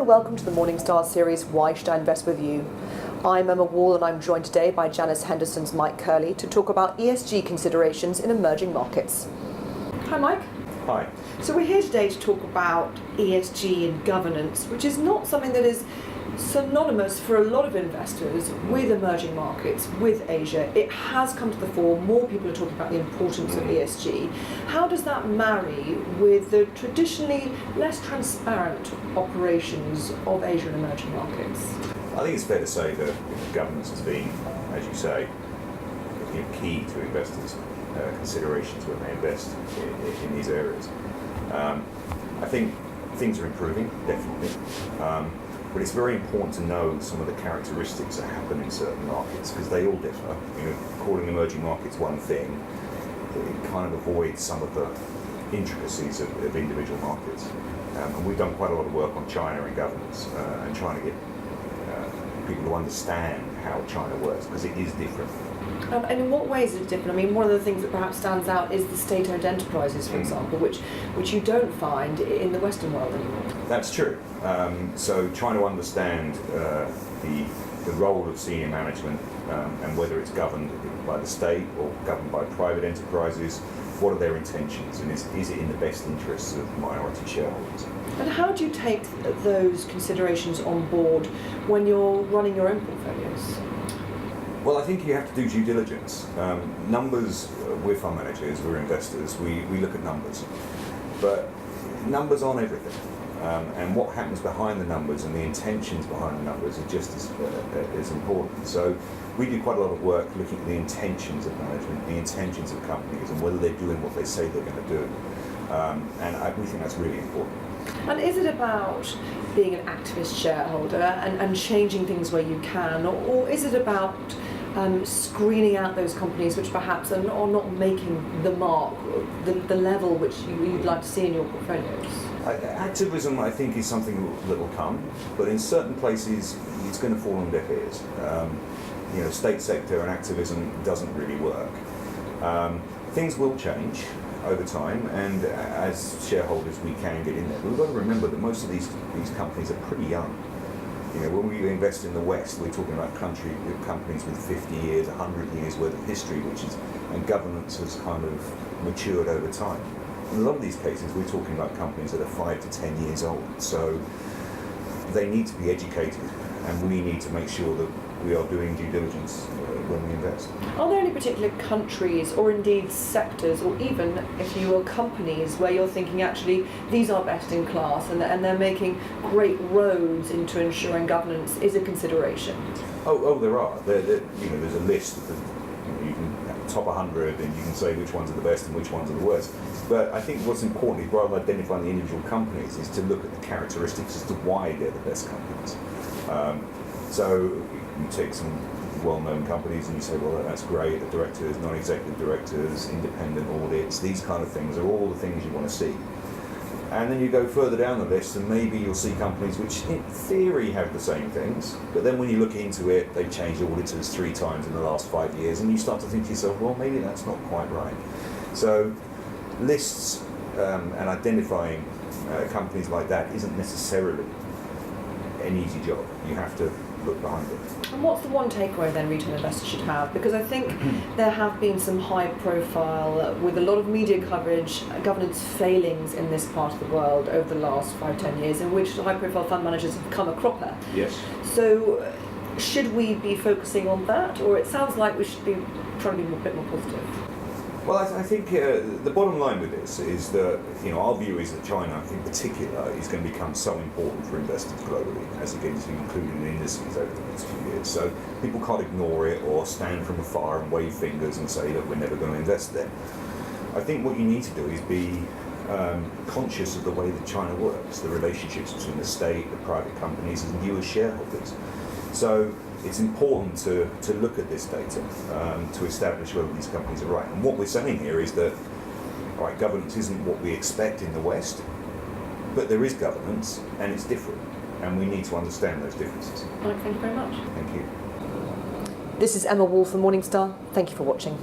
welcome to the Morningstar series, Why Should I Invest With You? I'm Emma Wall and I'm joined today by Janus Henderson's Mike Kerley to talk about ESG considerations in emerging markets. Hi Mike. Hi. So we're here today to talk about ESG and governance, which is not something that is synonymous for a lot of investors with emerging markets, with Asia. It has come to the fore. More people are talking about the importance of ESG. How does that marry with the traditionally less transparent operations of Asia and emerging markets? I think it's fair to say that governance has been, as you say, key to investors' considerations when they invest in these areas. I think things are improving, definitely. But it's very important to know some of the characteristics that happen in certain markets, because they all differ. Calling emerging markets one thing, it kind of avoids some of the intricacies of individual markets. And we've done quite a lot of work on China and governance, and trying to get people to understand how China works, because it is different. And in what ways is it different? I mean, one of the things that perhaps stands out is the state-owned enterprises, for example, which you don't find in the Western world anymore. That's true. So trying to understand the role of senior management and whether it's governed by the state or governed by private enterprises, what are their intentions, and is it in the best interests of minority shareholders? And how do you take those considerations on board when you're running your own portfolios? Well, I think you have to do due diligence. Numbers, we're fund managers, we're investors, we look at numbers. But numbers aren't everything. And what happens behind the numbers and the intentions behind the numbers are just as important. So we do quite a lot of work looking at the intentions of management, the intentions of companies, and whether they're doing what they say they're going to do. We think that's really important. And is it about being an activist shareholder and changing things where you can, or is it about screening out those companies which perhaps are not making the mark, the level which you'd like to see in your portfolios? Activism, I think, is something that will come, but in certain places it's going to fall on deaf ears. State sector and activism doesn't really work. Things will change over time, and as shareholders we can get in there. But we've got to remember that most of these companies are pretty young. When we invest in the West, we're talking about companies with 50 years, 100 years worth of history, and governance has kind of matured over time. In a lot of these cases, we're talking about companies that are 5 to 10 years old. So they need to be educated, and we need to make sure that we are doing due diligence when we invest. Are there any particular countries, or indeed sectors, or even, if you will, companies where you're thinking actually these are best in class and they're making great roads into ensuring governance is a consideration? Oh, there are. There's a list of you can top 100, and you can say which ones are the best and which ones are the worst. But I think what's important is, rather than identifying the individual companies, is to look at the characteristics as to why they're the best companies. So you take some well-known companies and you say, well, that's great, the directors, non-executive directors, independent audits, these kind of things are all the things you want to see. And then you go further down the list and maybe you'll see companies which in theory have the same things, but then when you look into it, they've changed auditors 3 times in the last 5 years, and you start to think to yourself, well, maybe that's not quite right. So lists and identifying companies like that isn't necessarily an easy job. You have to look behind it. And what's the one takeaway then retail investors should have? Because I think there have been some high profile, with a lot of media coverage, governance failings in this part of the world over the last 5-10 years, in which high profile fund managers have come a cropper. Yes. So should we be focusing on that, or it sounds like we should be trying to be a bit more positive? Well, I think the bottom line with this is that our view is that China, in particular, is going to become so important for investors globally as it gets included in indices over the next few years. So people can't ignore it or stand from afar and wave fingers and say that we're never going to invest there. I think what you need to do is be conscious of the way that China works, the relationships between the state, the private companies, and you as shareholders. So it's important to look at this data to establish whether these companies are right. And what we're saying here is that, governance isn't what we expect in the West, but there is governance, and it's different, and we need to understand those differences. Mike, thank you very much. Thank you. This is Emma Wall from Morningstar. Thank you for watching.